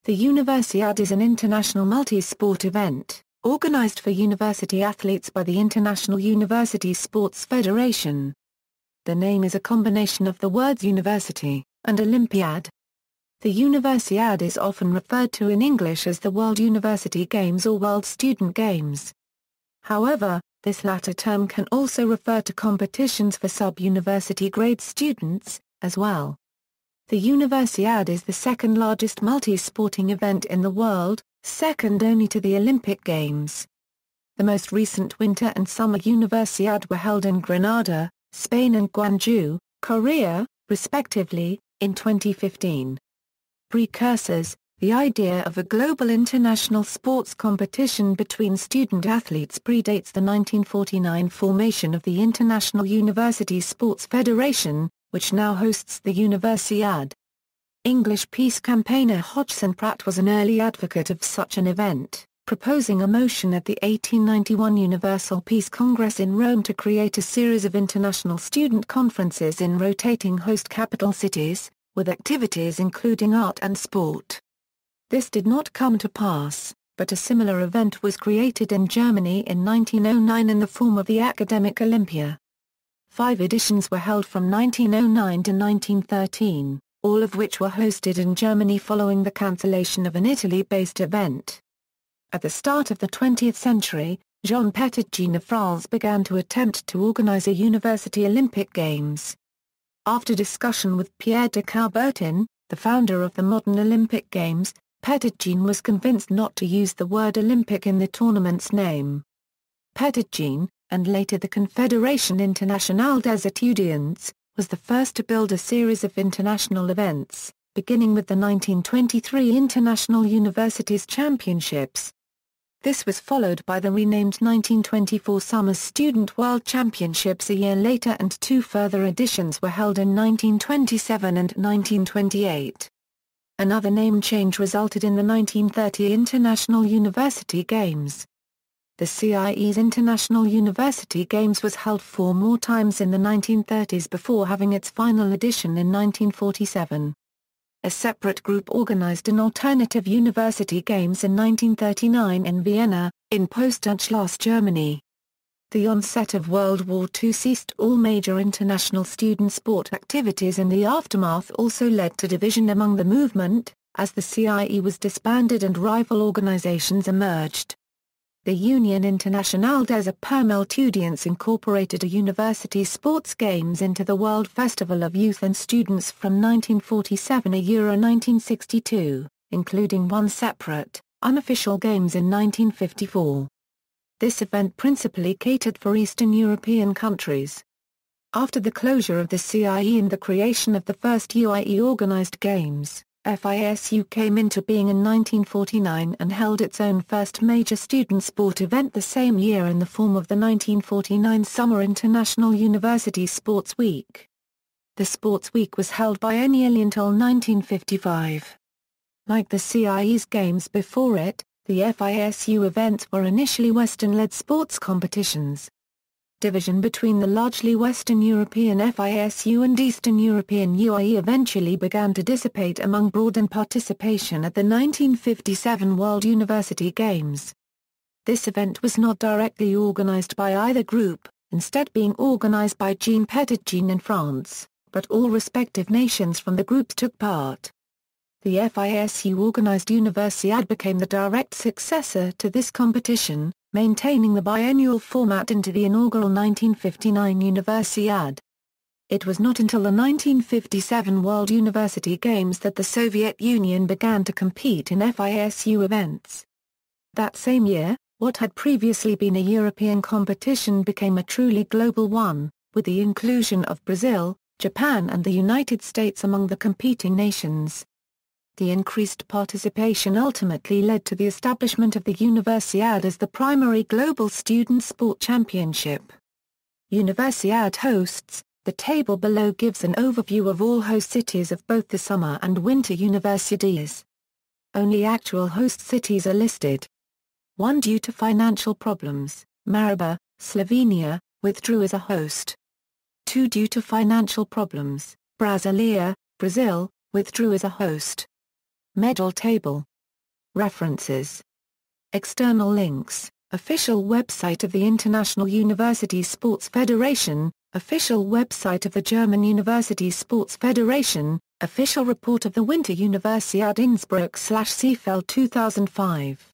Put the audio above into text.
The Universiade is an international multi-sport event, organized for university athletes by the International University Sports Federation. The name is a combination of the words university and olympiad. The Universiade is often referred to in English as the World University Games or World Student Games. However, this latter term can also refer to competitions for sub-university grade students, as well. The Universiade is the second largest multi-sporting event in the world, second only to the Olympic Games. The most recent Winter and Summer Universiade were held in Granada, Spain and Gwangju, Korea, respectively, in 2015. Precursors: the idea of a global international sports competition between student athletes predates the 1949 formation of the International University Sports Federation, which now hosts the Universiade. English peace campaigner Hodgson Pratt was an early advocate of such an event, proposing a motion at the 1891 Universal Peace Congress in Rome to create a series of international student conferences in rotating host capital cities, with activities including art and sport. This did not come to pass, but a similar event was created in Germany in 1909 in the form of the Academic Olympia. 5 editions were held from 1909 to 1913, all of which were hosted in Germany following the cancellation of an Italy-based event. At the start of the 20th century, Jean Petitjean of France began to attempt to organize a University Olympic Games. After discussion with Pierre de Coubertin, the founder of the modern Olympic Games, Petitjean was convinced not to use the word Olympic in the tournament's name. Petitjean, and later the Confédération Internationale des Étudiants, was the first to build a series of international events, beginning with the 1923 International Universities Championships. This was followed by the renamed 1924 Summer Student World Championships a year later, and 2 further editions were held in 1927 and 1928. Another name change resulted in the 1930 International University Games. The CIE's International University Games was held 4 more times in the 1930s before having its final edition in 1947. A separate group organized an alternative University Games in 1939 in Vienna, in post-Anschluss Germany. The onset of World War II ceased all major international student sport activities, and the aftermath also led to division among the movement, as the CIE was disbanded and rival organizations emerged. The Union Internationale des Étudiants incorporated a university sports games into the World Festival of Youth and Students from 1947 to 1962, including 1 separate, unofficial games in 1954. This event principally catered for Eastern European countries. After the closure of the CIE and the creation of the first UIE-organized games, FISU came into being in 1949 and held its own first major student sport event the same year in the form of the 1949 Summer International University Sports Week. The Sports Week was held biennially until 1955. Like the CIE's games before it, the FISU events were initially Western-led sports competitions. Division between the largely Western European FISU and Eastern European UIE eventually began to dissipate among broadened participation at the 1957 World University Games. This event was not directly organized by either group, instead being organized by Jean Petitjean in France, but all respective nations from the groups took part. The FISU-organized Universiade became the direct successor to this competition, maintaining the biennial format into the inaugural 1959 Universiade. It was not until the 1957 World University Games that the Soviet Union began to compete in FISU events. That same year, what had previously been a European competition became a truly global one, with the inclusion of Brazil, Japan and the United States among the competing nations. The increased participation ultimately led to the establishment of the Universiade as the primary global student sport championship. Universiade hosts. The table below gives an overview of all host cities of both the summer and winter universiades. Only actual host cities are listed. 1. Due to financial problems, Maribor, Slovenia, withdrew as a host. 2. Due to financial problems, Brasilia, Brazil, withdrew as a host. Medal table. References. External links. Official website of the International University Sports Federation, official website of the German University Sports Federation, official report of the Winter Universiade Innsbruck/Seefeld 2005.